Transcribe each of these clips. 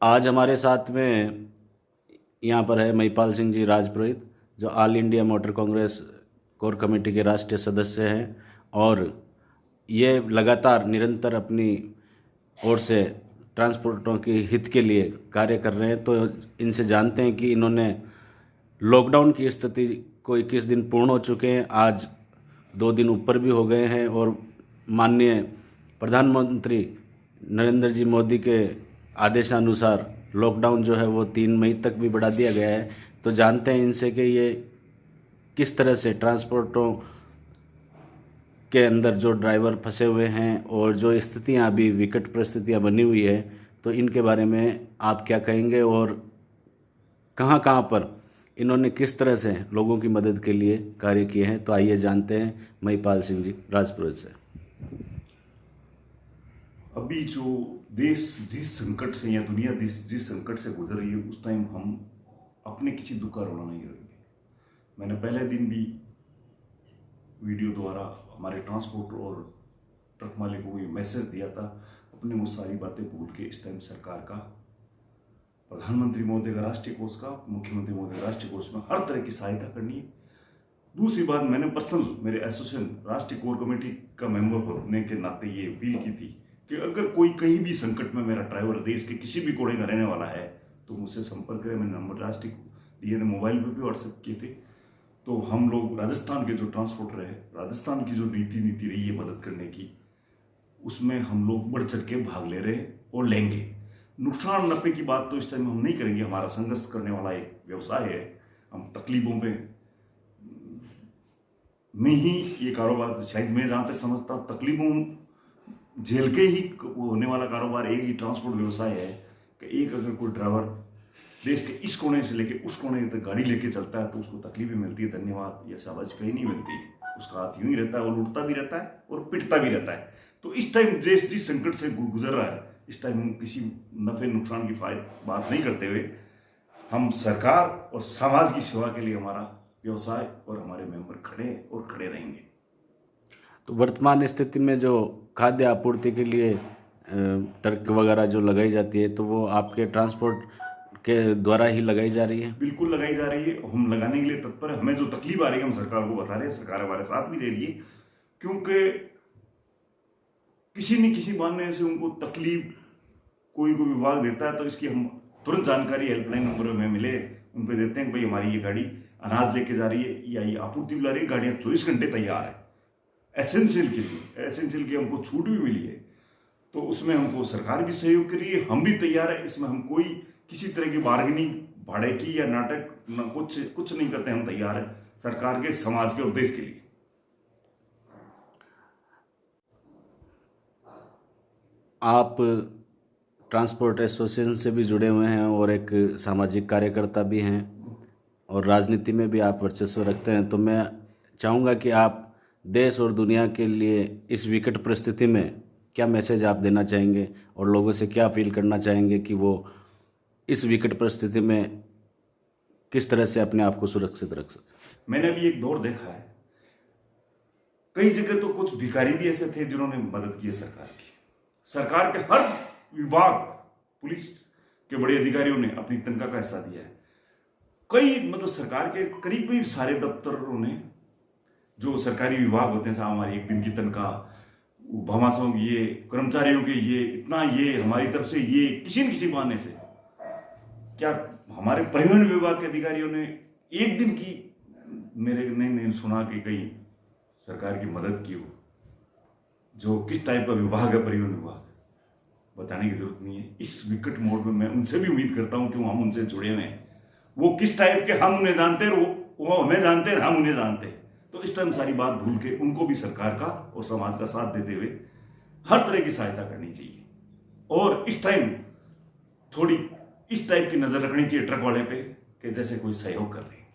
आज हमारे साथ में यहाँ पर है महिपाल सिंह जी राजपुरोहित, जो all India motor Congress core committee के राष्ट्रीय सदस्य हैं और ये लगातार निरंतर अपनी ओर से ट्रांसपोर्टरों के हित के लिए कार्य कर रहे हैं। तो इनसे जानते हैं कि इन्होंने लॉकडाउन की स्थिति को 21 दिन पूर्ण हो चुके हैं, आज 2 दिन ऊपर भी हो गए हैं और माननीय प्रधानमंत्री नरेंद्र जी मोदी के आदेशानुसार लॉकडाउन जो है वो 3 मई तक भी बढ़ा दिया गया है। तो जानते हैं इनसे कि ये किस तरह से ट्रांसपोर्टरों के अंदर जो ड्राइवर फंसे हुए हैं और जो स्थितियां अभी विकट परिस्थितियां बनी हुई है, तो इनके बारे में आप क्या कहेंगे और कहां कहां पर इन्होंने किस तरह से लोगों की मदद के लिए कार्य किए हैं। तो आइए जानते हैं महिपाल सिंह जी राजपुरोहित से। अभी जो देश जिस संकट से या दुनिया जिस संकट से गुजर रही है, उस टाइम हम अपने किसी दुख का रोना नहीं करेंगे। मैंने पहले दिन भी वीडियो द्वारा हमारे ट्रांसपोर्ट और ट्रक मालिकों को ये मैसेज दिया था, अपने वो सारी बातें भूल के इस टाइम सरकार का, प्रधानमंत्री महोदय का राष्ट्रीय कोष का, मुख्यमंत्री महोदय का राष्ट्रीय कोष में हर तरह की सहायता करनी है। दूसरी बात, मैंने पर्सनल मेरे एसोसिएशन राष्ट्रीय कोर कमेटी का मेंबर होने के नाते ये अपील की थी कि अगर कोई कहीं भी संकट में, मेरा ड्राइवर देश के किसी भी कोने का रहने वाला है, तो मुझसे संपर्क करें। मैंने नंबर राष्ट्रीय दिए थे, मोबाइल पर भी व्हाट्सएप किए थे। तो हम लोग राजस्थान के जो ट्रांसपोर्टर है, राजस्थान की जो नीति रही है मदद करने की, उसमें हम लोग बढ़ चढ़ के भाग ले रहे हैं और लेंगे। नुकसान नफे की बात तो इस टाइम हम नहीं करेंगे। हमारा संघर्ष करने वाला एक व्यवसाय है, हम तकलीफों में ही ये कारोबार, शायद मैं जहाँ तक समझता हूँ, तकलीफों झेल के ही होने वाला कारोबार एक ही ट्रांसपोर्ट व्यवसाय है कि एक अगर कोई ड्राइवर देश के इस कोने से लेके उस कोने तक गाड़ी लेके चलता है तो उसको तकलीफें मिलती है, धन्यवाद या शाबाश कहीं नहीं मिलती। उसका हाथ यूं ही रहता है, वो लुटता भी रहता है और पिटता भी रहता है। तो इस टाइम देश जिस संकट से गुजर रहा है, इस टाइम हम किसी नफे नुकसान की बात नहीं करते हुए, हम सरकार और समाज की सेवा के लिए हमारा व्यवसाय और हमारे मेंबर खड़े हैं और खड़े रहेंगे। तो वर्तमान स्थिति में जो खाद्य आपूर्ति के लिए ट्रक वगैरह जो लगाई जाती है, तो वो आपके ट्रांसपोर्ट के द्वारा ही लगाई जा रही है? बिल्कुल लगाई जा रही है, हम लगाने के लिए तत्पर है। हमें जो तकलीफ आ रही है हम सरकार को बता रहे हैं, सरकार हमारे साथ भी दे रही है, क्योंकि किसी न किसी बहाने से उनको तकलीफ कोई को विभाग देता है, तो इसकी हम तुरंत जानकारी हेल्पलाइन नंबर में मिले उन पर देते हैं कि भाई हमारी ये गाड़ी अनाज लेके जा रही है या ये आपूर्ति ला रही है। गाड़ियाँ 24 घंटे तैयार है एसेंशियल के लिए, एसेंशियल की हमको छूट भी मिली है, तो उसमें हमको सरकार भी सहयोग कर रही है, हम भी तैयार है। इसमें हम कोई किसी तरह की बार्गेनिंग, भाड़े की या नाटक न कुछ नहीं करते, हम तैयार है सरकार के, समाज के और देश के लिए। आप ट्रांसपोर्ट एसोसिएशन से भी जुड़े हुए हैं और एक सामाजिक कार्यकर्ता भी हैं और राजनीति में भी आप वर्चस्व रखते हैं। तो मैं चाहूँगा कि आप देश और दुनिया के लिए इस विकट परिस्थिति में क्या मैसेज आप देना चाहेंगे और लोगों से क्या अपील करना चाहेंगे कि वो इस विकट परिस्थिति में किस तरह से अपने आप को सुरक्षित रख सकें? मैंने भी एक दौर देखा है, कई जगह तो कुछ भिखारी भी ऐसे थे जिन्होंने मदद की है सरकार की। सरकार के हर विभाग, पुलिस के बड़े अधिकारियों ने अपनी तनख्वाह का हिस्सा दिया है। मतलब सरकार के करीब सारे दफ्तरों ने, जो सरकारी विभाग होते हैं, हमारी एक दिन की तनख्वाह, भामाशाहों की ये, कर्मचारियों के ये, इतना ये, हमारी तरफ से ये, किसी न किसी बहाने से, क्या हमारे परिवहन विभाग के अधिकारियों ने एक दिन की, मेरे नहीं सुना कि कहीं सरकार की मदद की हो। जो किस टाइप का विभाग है परिवहन विभाग, बताने की जरूरत नहीं है। इस विकट मोड में मैं उनसे भी उम्मीद करता हूं कि हम उनसे जुड़े हुए हैं, वो किस टाइप के, हम उन्हें जानते हैं, वो हमें जानते हैं, हम उन्हें जानते हैं। तो इस टाइम सारी बात भूल के उनको भी सरकार का और समाज का साथ देते हुए हर तरह की सहायता करनी चाहिए। और इस टाइम थोड़ी इस टाइप की नजर रखनी चाहिए ट्रक वाले पे कि जैसे कोई सहयोग कर रहे हैं।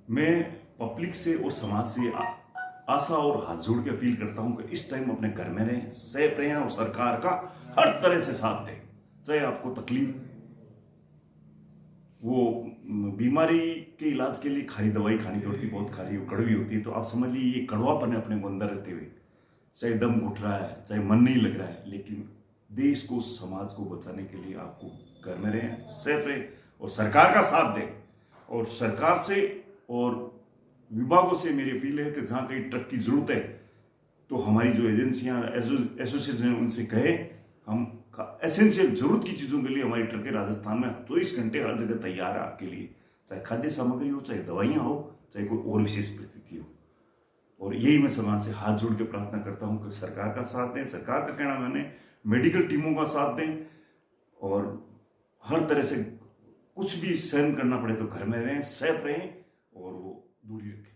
मैं पब्लिक से और समाज से आशा और हाथ जोड़ के अपील करता हूं कि इस टाइम अपने घर में रहें, सेफ रहें और सरकार का हर तरह से साथ दें। चाहे आपको तकलीफ, वो बीमारी के इलाज के लिए खारी दवाई खानी पड़ती, बहुत खारी और कड़वी होती है, तो आप समझ लीजिए ये कड़वापन है अपने को अंदर रहते हुए, चाहे दम घुट रहा है, चाहे मन नहीं लग रहा है, लेकिन देश को, समाज को बचाने के लिए आपको घर में रहें, सेफ रहें और सरकार का साथ दें। और सरकार से और विभागों से मेरी अपील है कि जहां कहीं ट्रक की जरूरत है तो हमारी जो एजेंसियां, एसोसिएशन है, उनसे कहे हम एसेंशियल जरूरत की चीजों के लिए हमारी ट्रकें राजस्थान में 24 घंटे हर जगह तैयार है आपके लिए, चाहे खाद्य सामग्री हो, चाहे दवाइयां हो, चाहे कोई और विशेष परिस्थिति हो। और यही मैं समाज से हाथ जोड़ के प्रार्थना करता हूं कि सरकार का साथ दें, सरकार का कहना मैंने, मेडिकल टीमों का साथ दें और हर तरह से कुछ भी सहन करना पड़े तो घर में रहें, सेफ रहें और वो दूरी रखें।